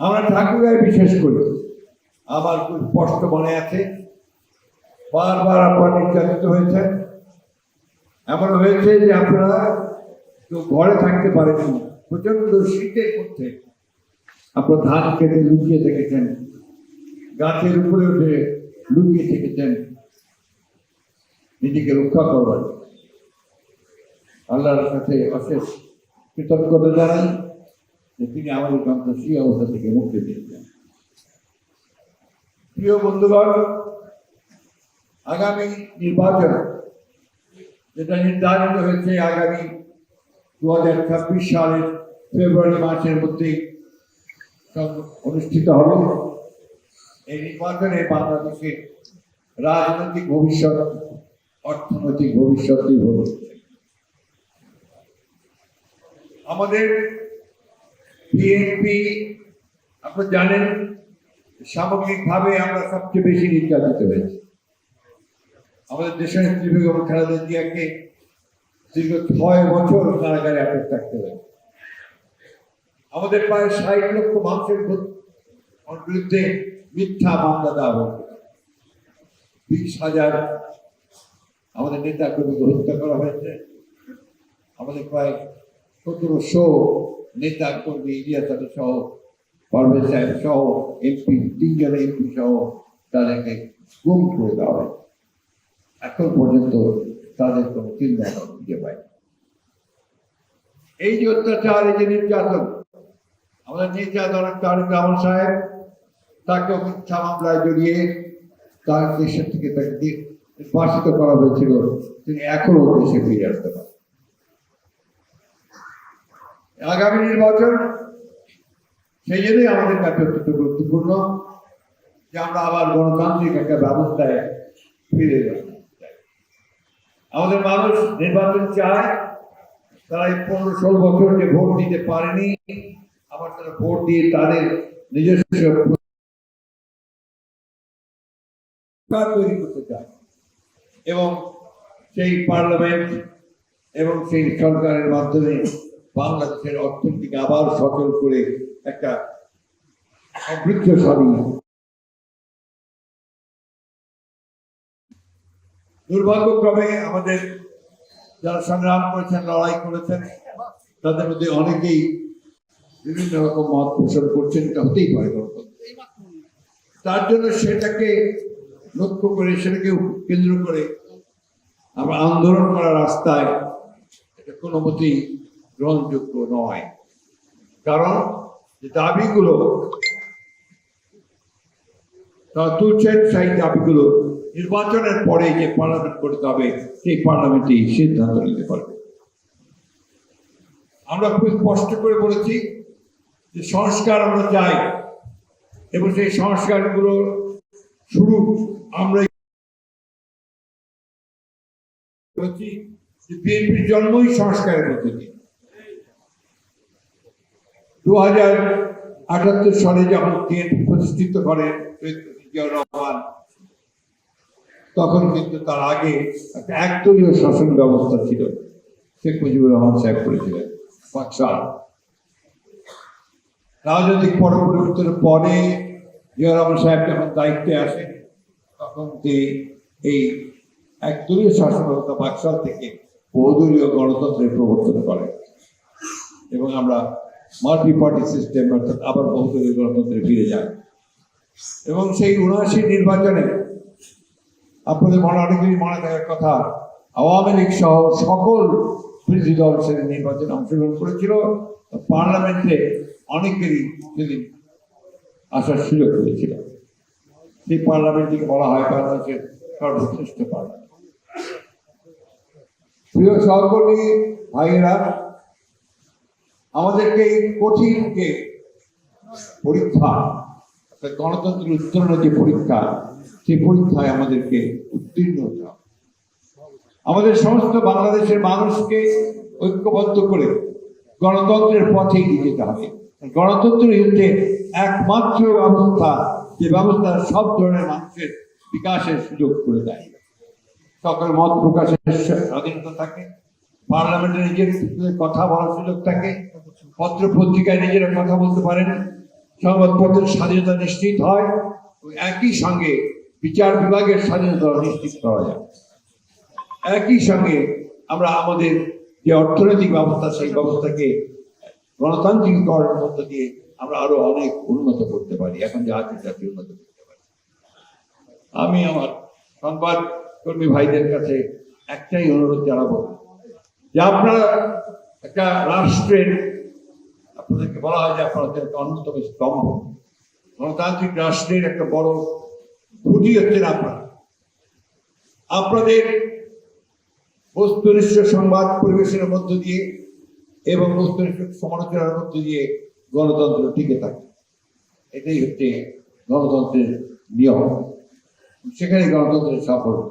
আমরা ঠাকুরাই বিশেষ করি। আমার খুব স্পষ্ট মনে আছে, বারবার আপনারা নির্যাতিত হয়েছেন। এমন হয়েছে যে আপনারা ঘরে থাকতে পারেননি, প্রচন্ড শীতের মধ্যে আপনারা ধান কেটে লুকিয়ে থেকেছেন, গাছের উপরে উঠে লুকিয়ে থেকেছেন নিজেকে রক্ষা করবার। আল্লাহর কাছে অশেষ কৃতজ্ঞতা জানাই যে তিনি আমাদের সেই অবস্থা থেকে মুক্তি দিয়েছেন। প্রিয় বন্ধুগণ, আগামী নির্বাচন যেটা নির্ধারিত হয়েছে আগামী 2026 সালের ফেব্রুয়ারি মাসের মধ্যে অনুষ্ঠিত হবে। এই নির্বাচনে বাংলাদেশের রাজনৈতিক ভবিষ্যৎ, অর্থনৈতিক ভবিষ্যৎ নির্ভর করছে। আমাদের বিএনপি, আপনারা জানেন, সামগ্রিকভাবে আমরা সবচেয়ে বেশি নির্যাতিত হয়েছি। আমাদের দেশের নেত্রী বেগম খালেদা জিয়াকে দীর্ঘ 6 বছর কারাগারে আটক থাকতে হয়েছে। আমাদের প্রায় 60 লক্ষ মানুষের বিরুদ্ধে মিথ্যা মামলা দেওয়া হয়েছে। 20,000 আমাদের নেতা কর্মীকে হত্যা করা হয়েছে। আমাদের প্রায় 1700 নেতা কর্মী, ইলিয়াস আলী সহ, পারভেজ সাহেব সহ, এমপি 3 জন এমপি সহ তাদেরকে গুম করে দেওয়া হয়। এখন পর্যন্ত তাদের কোনো চিন্তা খুঁজে পায়। এই যে অত্যাচার, এই যে নির্যাতন, আমাদের নির্যাতন তারেক রহমান সাহেব, তাকে মিথ্যা মামলায় জড়িয়ে তার দেশের থেকে তাকে নির্বাসিত করা হয়েছিল। তিনি এখনো দেশে ফিরে আসতে পারেন। আগামী নির্বাচন সেই জন্যই আমাদের কাছে অত্যন্ত গুরুত্বপূর্ণ যে আমরা আবার গণতান্ত্রিক একটা ব্যবস্থায় ফিরে যাব। আমাদের মানুষ নির্বাচন চায়। তারা এই 15-16 বছর যে ভোট দিতে পারেনি, আবার তারা ভোট দিয়ে তাদের নিজস্ব তৈরি করতে চায় এবং সেই পার্লামেন্ট এবং সেই সরকারের মাধ্যমে বাংলাদেশের অর্থনীতিকে আবার সচল করে একটা সমৃদ্ধশালী। দুর্ভাগ্যক্রমে আমাদের যারা সংগ্রাম করেছেন, লড়াই করেছেন, তাদের মধ্যে অনেকেই বিভিন্ন রকম মত পোষণ করছেন। এটা হতেই পারে। তার জন্য সেটাকে লক্ষ্য করে, সেটাকে কেন্দ্র করে আমরা আন্দোলন করার রাস্তায় এটা কোনো মতেই গ্রহণযোগ্য নয়। কারণ যে দাবিগুলো তারা তুলছেন, সেই দাবিগুলো নির্বাচনের পরে যে পার্লামেন্ট করতে হবে, সেই পার্লামেন্টই সিদ্ধান্ত নিতে পারবে। আমরা খুব স্পষ্ট করে বলেছি যে সংস্কার আমরা চাই এবং সেই সংস্কারগুলো শুরু আমরা বলেছি যে বিএনপির জন্মই সংস্কারের মধ্যে দিয়ে। 2078 সালে যখন বিএনপি প্রতিষ্ঠিত করেন জিয়াউর রহমান, তখন কিন্তু তার আগে একটা একদলীয় শাসন ব্যবস্থা ছিল। শেখ মুজিবুর রহমান সাহেব করেছিলেন 5 সাল। রাজনৈতিক পরিবর্তনের পরে জিয়াউর রহমান সাহেব যখন দায়িত্বে আসেন, তখন এই একদলীয় শাসন ব্যবস্থা 5 সাল থেকে বহুদলীয় গণতন্ত্রের প্রবর্তন করেন এবং আমরা মাল্টি পার্টি সিস্টেম, অর্থাৎ আবার বহুদলীয় গণতন্ত্রে ফিরে যাই। এবং সেই 79 নির্বাচনে আপনাদের অনেকেরই মনে থাকার কথা, আওয়ামী লীগ সহ সকল বিরোধী দল সেদিন নির্বাচনে অংশগ্রহণ করেছিল। পার্লামেন্টে অনেকেরই সেদিন আসার সুযোগ হয়েছিল। সেই পার্লামেন্টকে বলা হয় বাংলাদেশের সর্বশ্রেষ্ঠ পার্লামেন্ট। প্রিয় সহকর্মী ভাইয়েরা, আমাদেরকে এই কঠিন যে পরীক্ষা, গণতন্ত্রের উত্তরণের যে পরীক্ষা, সেই পরীক্ষায় আমাদেরকে উত্তীর্ণ হতে হবে। আমাদের সমস্ত বাংলাদেশের মানুষকে ঐক্যবদ্ধ করে গণতন্ত্রের পথে এগিয়ে যেতে হবে। গণতন্ত্রই হচ্ছে একমাত্র ব্যবস্থা যে ব্যবস্থা সব ধরনের মানুষের বিকাশের সুযোগ করে দেয়। সকল মত প্রকাশের স্বাধীনতা থাকে, পার্লামেন্টে নিজের কথা বলার সুযোগ থাকে, পত্র পত্রিকায় নিজেরা কথা বলতে পারেন, সংবাদপত্রের স্বাধীনতা নিশ্চিত হয়, একই সঙ্গে বিচার বিভাগের স্বাধীনতা নিশ্চিত করা যায়। একই সঙ্গে আমরা আমাদের যে অর্থনৈতিক ব্যবস্থা, সেই ব্যবস্থাকে গণতান্ত্রিক করার মধ্য দিয়ে আমরা আরো অনেক উন্নত করতে পারি, এখন যা আছে তাকে উন্নত করতে পারি। আমি আমার সংবাদ কর্মী ভাইদের কাছে একটাই অনুরোধ জানাবো যে আপনারা একটা রাষ্ট্রের, আপনাদেরকে বলা হয় যে আপনারা একটা অন্যতম স্তম্ভ, গণতান্ত্রিক রাষ্ট্রের একটা বড় খুঁটি হচ্ছেন আপনারা। আপনাদের বস্তুনিষ্ঠ সংবাদ পরিবেশনের মধ্য দিয়ে এবং বস্তুনিষ্ঠ সমালোচনার মধ্য দিয়ে গণতন্ত্র টিকে থাকে। এটাই হচ্ছে গণতন্ত্রের নিয়ম, সেখানে গণতন্ত্রের সাফল্য।